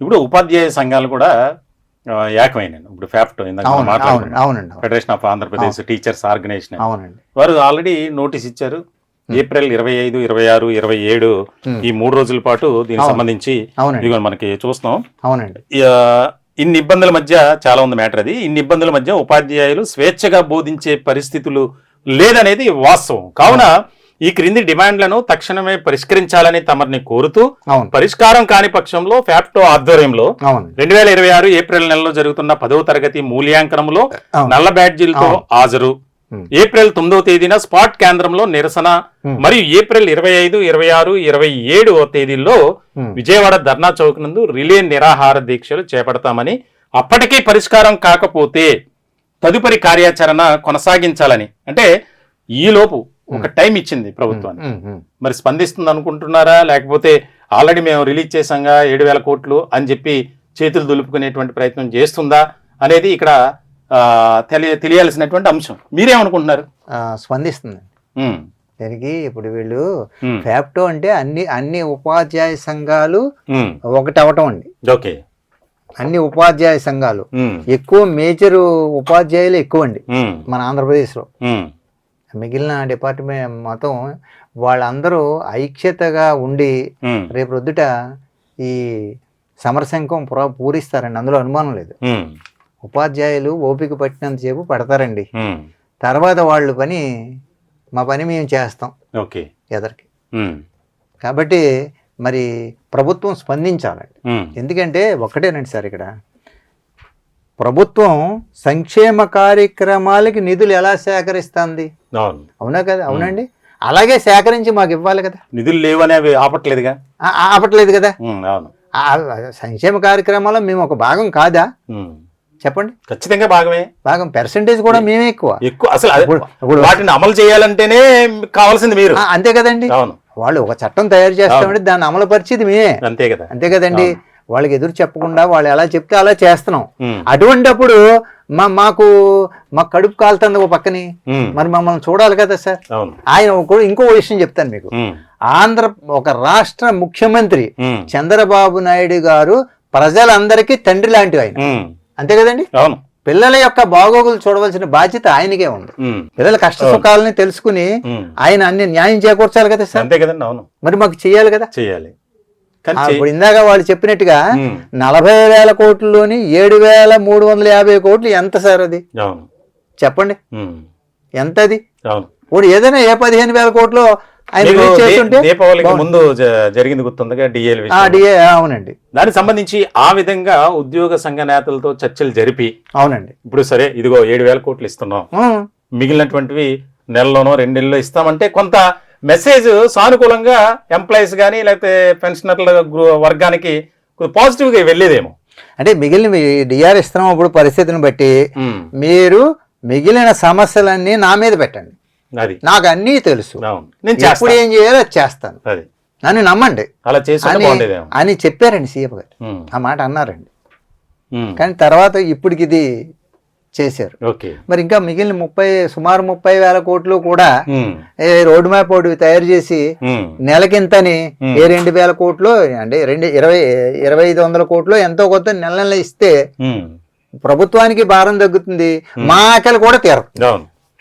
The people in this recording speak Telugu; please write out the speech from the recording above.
ఇప్పుడు ఉపాధ్యాయ సంఘాలు కూడా ఏకమైనాయి. ఇప్పుడు ఫ్యాప్టో అవునండి, federation of Andhra Pradesh teachers organization, అవునండి, వారు ఆల్రెడీ నోటీస్ ఇచ్చారు. ఏప్రిల్ 25, 26, 27 ఈ 3 రోజుల పాటు దీనికి సంబంధించి ఇదిగో మనకి చూస్తున్నాం. అవునండి, ఇన్ని ఇబ్బందుల మధ్య చాలా ఉంది మ్యాటర్. అది ఇన్ని ఇబ్బందుల మధ్య ఉపాధ్యాయులు స్వేచ్ఛగా బోధించే పరిస్థితులు లేదనేది వాస్తవం. కావున ఈ క్రింది డిమాండ్లను తక్షణమే పరిష్కరించాలని తమరిని కోరుతూ, పరిష్కారం కాని పక్షంలో ఫ్యాప్టో ఆధ్వర్యంలో 2026 ఏప్రిల్ నెలలో జరుగుతున్న 10వ తరగతి మూల్యాంకనంలో నల్ల బ్యాడ్జీలతో హాజరు, ఏప్రిల్ 9వ తేదీన స్పాట్ కేంద్రంలో నిరసన మరియు ఏప్రిల్ 25, 26, 27వ తేదీల్లో విజయవాడ ధర్నా చౌక్ నందు రిలే నిరాహార దీక్షలు చేపడతామని, అప్పటికీ పరిష్కారం కాకపోతే తదుపరి కార్యాచరణ కొనసాగించాలని, అంటే ఈలోపు ఒక టైం ఇచ్చింది ప్రభుత్వానికి. మరి స్పందిస్తుంది అనుకుంటున్నారా, లేకపోతే ఆల్రెడీ మేము రిలీజ్ చేసాంగా 7,000 కోట్లు అని చెప్పి చేతులు దులుపుకునేటువంటి ప్రయత్నం చేస్తుందా అనేది ఇక్కడ తెలియాల్సినటువంటి అంశం. మీరేమనుకుంటున్నారు? స్పందిస్తుంది దీనికి. ఇప్పుడు వీళ్ళు ఫ్యాప్టో అంటే అన్ని ఉపాధ్యాయ సంఘాలు ఒకటి అవటం అండి. ఓకే, అన్ని ఉపాధ్యాయ సంఘాలు ఎక్కువ, మేజర్ ఉపాధ్యాయులు ఎక్కువ అండి మన ఆంధ్రప్రదేశ్ లో. మిగిలిన డిపార్ట్మెంట్ మొత్తం వాళ్ళందరూ ఐక్యతగా ఉండి రేపు రొద్దుట ఈ సమరశంఖం పూరిస్తారండి, అందులో అనుమానం లేదు. ఉపాధ్యాయులు ఓపిక పట్టినంతసేపు పడతారండి, తర్వాత వాళ్ళు మా పని మేము చేస్తాం ఎదరికి. కాబట్టి మరి ప్రభుత్వం స్పందించాలండి. ఎందుకంటే ఒక్కటేనండి సార్, ఇక్కడ ప్రభుత్వం సంక్షేమ కార్యక్రమాలకి నిధులు ఎలా సేకరిస్తుంది? అవునా కదా? అవునండి, అలాగే సేకరించి మాకు ఇవ్వాలి కదా. నిధులు లేవనేవి ఆపట్లేదు కదా. సంక్షేమ కార్యక్రమాల్లో మేము ఒక భాగం కాదా? చెప్పండి. ఖచ్చితంగా భాగం. పర్సెంటేజ్ కూడా మేమే ఎక్కువ. అసలు వాటిని అమలు చేయాలంటేనే కావాల్సింది మీరు. అంతే కదండి. వాళ్ళు ఒక చట్టం తయారు చేస్తామంటే దాన్ని అమలు పరిచేది మేమే. అంతే కదండి. వాళ్ళకి ఎదురు చెప్పకుండా వాళ్ళు ఎలా చెప్తే అలా చేస్తున్నాం. అటువంటిప్పుడు మాకు కడుపు కాలుతుంది ఒక పక్కని, మరి మమ్మల్ని చూడాలి కదా సార్. ఆయన ఇంకో విషయం చెప్తాను మీకు. ఒక రాష్ట్ర ముఖ్యమంత్రి చంద్రబాబు నాయుడు గారు ప్రజలందరికీ తండ్రి లాంటి ఆయన. అంతే కదండి. పిల్లల యొక్క బాగోగులు చూడవలసిన బాధ్యత ఆయనకే ఉంది. పిల్లల కష్ట సుఖాలని తెలుసుకుని ఆయన అన్ని న్యాయం చేకూర్చాలి కదా సార్. అంతే కదండి. అవును, మరి మాకు చెయ్యాలి కదా. చెయ్యాలి. ఇప్పుడు ఇందాక వాళ్ళు చెప్పినట్టుగా 40,000 కోట్లలోని 7,350 కోట్లు ఎంత సార్ అది? చెప్పండి ఎంత అది? ఇప్పుడు ఏదైనా 15,000 కోట్లు దీపావళికి ముందు జరిగింది గుర్తుందిగా, డిఏ. అవునండి. దానికి సంబంధించి ఆ విధంగా ఉద్యోగ సంఘ నేతలతో చర్చలు జరిపి, అవునండి, ఇప్పుడు సరే ఇదిగో 7,000 కోట్లు ఇస్తున్నాం, మిగిలినటువంటివి నెలలోనో 2 నెలల్లో ఇస్తామంటే కొంత మెసేజ్ సానుకూలంగా ఎంప్లాయీస్ కానీ లేకపోతే పెన్షనర్ల వర్గానికి పాజిటివ్ గా వెళ్ళేదేమో. అంటే మిగిలిన డిఆర్ ఇస్తున్నాం అప్పుడు పరిస్థితిని బట్టి మీరు మిగిలిన సమస్యలన్నీ నా మీద పెట్టండి, నాకు అన్నీ తెలుసు, ఎప్పుడు ఏం చేయాలో అది చేస్తాను, నన్ను నమ్మండి అని చెప్పారండి సీఎం గారు. ఆ మాట అన్నారండి. కానీ తర్వాత ఇప్పటికి ఇది చేశారు. మరి ఇంకా మిగిలిన సుమారు 30,000 కోట్లు కూడా రోడ్ మ్యాప్ ఒకటి తయారు చేసి నెలకింతని 2,000 కోట్లు అంటే 2,500 కోట్లు ఎంతో కొత్త నెల ఇస్తే ప్రభుత్వానికి భారం తగ్గుతుంది, మా ఆకలి కూడా తీరదు.